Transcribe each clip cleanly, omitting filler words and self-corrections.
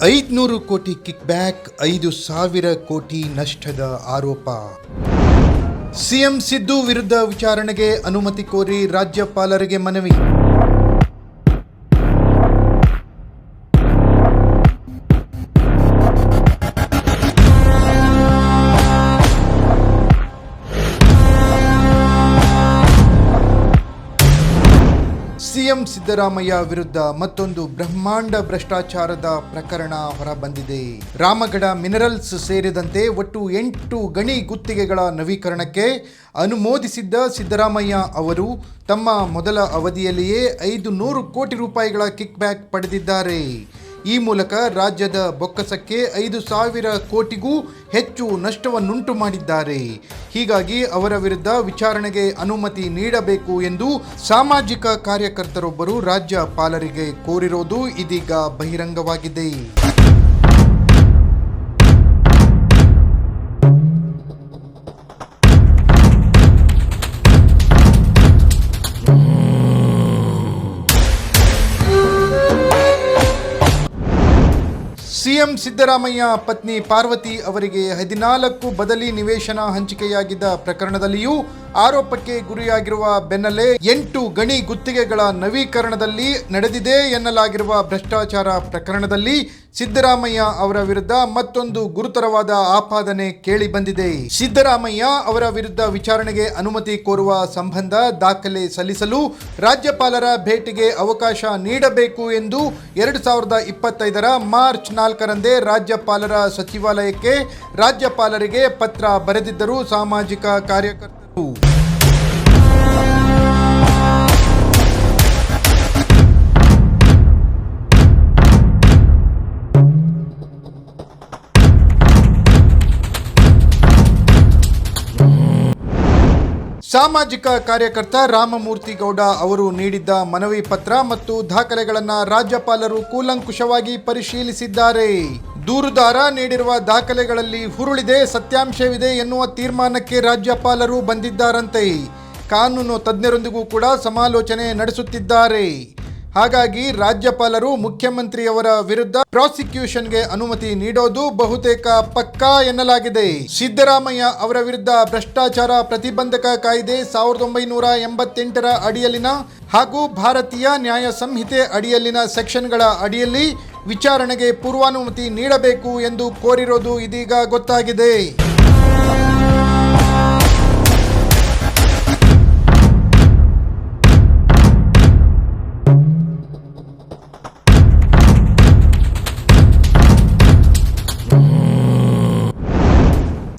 500 ಕೋಟಿ kick back, 5,000 ಕೋಟಿ ನಷ್ಟದ ಆರೋಪ. ಸಿಎಂ ಸಿದ್ದು ವಿರುದ್ಧ ವಿಚಾರಣೆಗೆ ಅನುಮತಿ ಕೋರಿ ರಾಜ್ಯಪಾಲರಿಗೆ ಮನವಿ. ಸಿಎಂ ಸಿದ್ದರಾಮಯ್ಯ ವಿರುದ್ಧ ಮತ್ತೊಂದು ಬ್ರಹ್ಮಾಂಡ ಭ್ರಷ್ಟಾಚಾರದ ಪ್ರಕರಣ ಹೊರಬಂದಿದೆ. ರಾಮಗಢ ಮಿನರಲ್ಸ್ ಸೇರಿದಂತೆ ಒಟ್ಟು 8 ಗಣಿ ಗುತ್ತಿಗೆಗಳ ನವೀಕರಣಕ್ಕೆ ಅನುಮೋದಿಸಿದ್ದ ಸಿದ್ದರಾಮಯ್ಯ ಅವರು ತಮ್ಮ ಮೊದಲ ಅವಧಿಯಲ್ಲಿಯೇ 500 ಕೋಟಿ ರೂಪಾಯಿಗಳ ಕಿಕ್ ಬ್ಯಾಕ್ ಪಡೆದಿದ್ದಾರೆ. ಈ ಮೂಲಕ ರಾಜ್ಯದ ಬೊಕ್ಕಸಕ್ಕೆ 5,000 ಕೋಟಿಗೂ ಹೆಚ್ಚು ನಷ್ಟವನ್ನುಂಟು ಮಾಡಿದ್ದಾರೆ. ಹೀಗಾಗಿ ಅವರ ವಿರುದ್ಧ ವಿಚಾರಣೆಗೆ ಅನುಮತಿ ನೀಡಬೇಕು ಎಂದು ಸಾಮಾಜಿಕ ಕಾರ್ಯಕರ್ತರೊಬ್ಬರು ರಾಜ್ಯಪಾಲರಿಗೆ ಕೋರಿರೋದು ಇದೀಗ ಬಹಿರಂಗವಾಗಿದೆ. ಸಿಎಂ ಸಿದ್ದರಾಮಯ್ಯ ಪತ್ನಿ ಪಾರ್ವತಿ ಅವರಿಗೆ 14 ಬದಲಿ ನಿವೇಶನ ಹಂಚಿಕೆಯಾಗಿದ್ದ ಪ್ರಕರಣದಲ್ಲಿಯೂ ಆರೋಪಕ್ಕೆ ಗುರಿಯಾಗಿರುವ ಬೆನ್ನಲ್ಲೇ 8 ಗಣಿ ಗುತ್ತಿಗೆಗಳ ನವೀಕರಣದಲ್ಲಿ ನಡೆದಿದೆ ಎನ್ನಲಾಗಿರುವ ಭ್ರಷ್ಟಾಚಾರ ಪ್ರಕರಣದಲ್ಲಿ ಸಿದ್ದರಾಮಯ್ಯ ಅವರ ವಿರುದ್ಧ ಮತ್ತೊಂದು ಗುರುತರವಾದ ಆಪಾದನೆ ಕೇಳಿ ಬಂದಿದೆ. ಸಿದ್ದರಾಮಯ್ಯ ಅವರ ವಿರುದ್ಧ ವಿಚಾರಣೆಗೆ ಅನುಮತಿ ಕೋರುವ ಸಂಬಂಧ ದಾಖಲೆ ಸಲ್ಲಿಸಲು ರಾಜ್ಯಪಾಲರ ಭೇಟಿಗೆ ಅವಕಾಶ ನೀಡಬೇಕು ಎಂದು 2025 ಮಾರ್ಚ್ 4ರಂದೇ ರಾಜ್ಯಪಾಲರ ಸಚಿವಾಲಯಕ್ಕೆ ರಾಜ್ಯಪಾಲರಿಗೆ ಪತ್ರ ಬರೆದಿದ್ದರು ಸಾಮಾಜಿಕ ಕಾರ್ಯಕರ್ತರು. ಸಾಮಾಜಿಕ ಕಾರ್ಯಕರ್ತ ರಾಮಮೂರ್ತಿ ಗೌಡ ಅವರು ನೀಡಿದ್ದ ಮನವಿ ಪತ್ರ ಮತ್ತು ದಾಖಲೆಗಳನ್ನು ರಾಜ್ಯಪಾಲರು ಕೂಲಂಕುಷವಾಗಿ ಪರಿಶೀಲಿಸಿದ್ದಾರೆ. ದೂರುದಾರ ನೀಡಿರುವ ದಾಖಲೆಗಳಲ್ಲಿ ಹುರುಳಿದೆ, ಸತ್ಯಾಂಶವಿದೆ ಎನ್ನುವ ತೀರ್ಮಾನಕ್ಕೆ ರಾಜ್ಯಪಾಲರು ಬಂದಿದ್ದಾರಂತೆ. ಕಾನೂನು ತಜ್ಞರೊಂದಿಗೂ ಕೂಡ ಸಮಾಲೋಚನೆ ನಡೆಸುತ್ತಿದ್ದಾರೆ. ಹಾಗಾಗಿ ರಾಜ್ಯಪಾಲರು ಮುಖ್ಯಮಂತ್ರಿಯವರ ವಿರುದ್ಧ ಪ್ರಾಸಿಕ್ಯೂಷನ್ಗೆ ಅನುಮತಿ ನೀಡೋದು ಬಹುತೇಕ ಪಕ್ಕಾ ಎನ್ನಲಾಗಿದೆ. ಸಿದ್ದರಾಮಯ್ಯ ಅವರ ವಿರುದ್ಧ ಭ್ರಷ್ಟಾಚಾರ ಪ್ರತಿಬಂಧಕ ಕಾಯ್ದೆ 1988ರ ಅಡಿಯಲ್ಲಿನ ಹಾಗೂ ಭಾರತೀಯ ನ್ಯಾಯ ಸಂಹಿತೆ ಅಡಿಯಲ್ಲಿನ ಸೆಕ್ಷನ್ಗಳ ಅಡಿಯಲ್ಲಿ ವಿಚಾರಣೆಗೆ ಪೂರ್ವಾನುಮತಿ ನೀಡಬೇಕು ಎಂದು ಕೋರಿರೋದು ಇದೀಗ ಗೊತ್ತಾಗಿದೆ.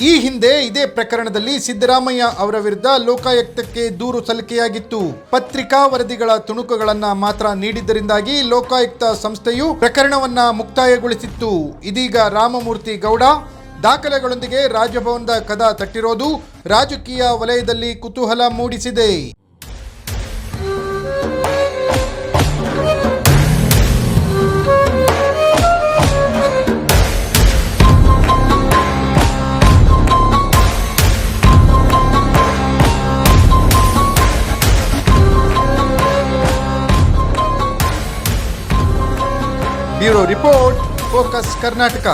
ಈ ಹಿಂದೆ ಇದೇ ಪ್ರಕರಣದಲ್ಲಿ ಸಿದ್ದರಾಮಯ್ಯ ಅವರ ವಿರುದ್ಧ ಲೋಕಾಯುಕ್ತಕ್ಕೆ ದೂರು ಸಲ್ಲಿಕೆಯಾಗಿತ್ತು. ಪತ್ರಿಕಾ ವರದಿಗಳ ತುಣುಕುಗಳನ್ನ ಮಾತ್ರ ನೀಡಿದ್ದರಿಂದಾಗಿ ಲೋಕಾಯುಕ್ತ ಸಂಸ್ಥೆಯು ಪ್ರಕರಣವನ್ನ ಮುಕ್ತಾಯಗೊಳಿಸಿತ್ತು. ಇದೀಗ ರಾಮಮೂರ್ತಿ ಗೌಡ ದಾಖಲೆಗಳೊಂದಿಗೆ ರಾಜಭವನದ ಕದ ತಟ್ಟಿರೋದು ರಾಜಕೀಯ ವಲಯದಲ್ಲಿ ಕುತೂಹಲ ಮೂಡಿಸಿದೆ. Bureau report, focus Karnataka.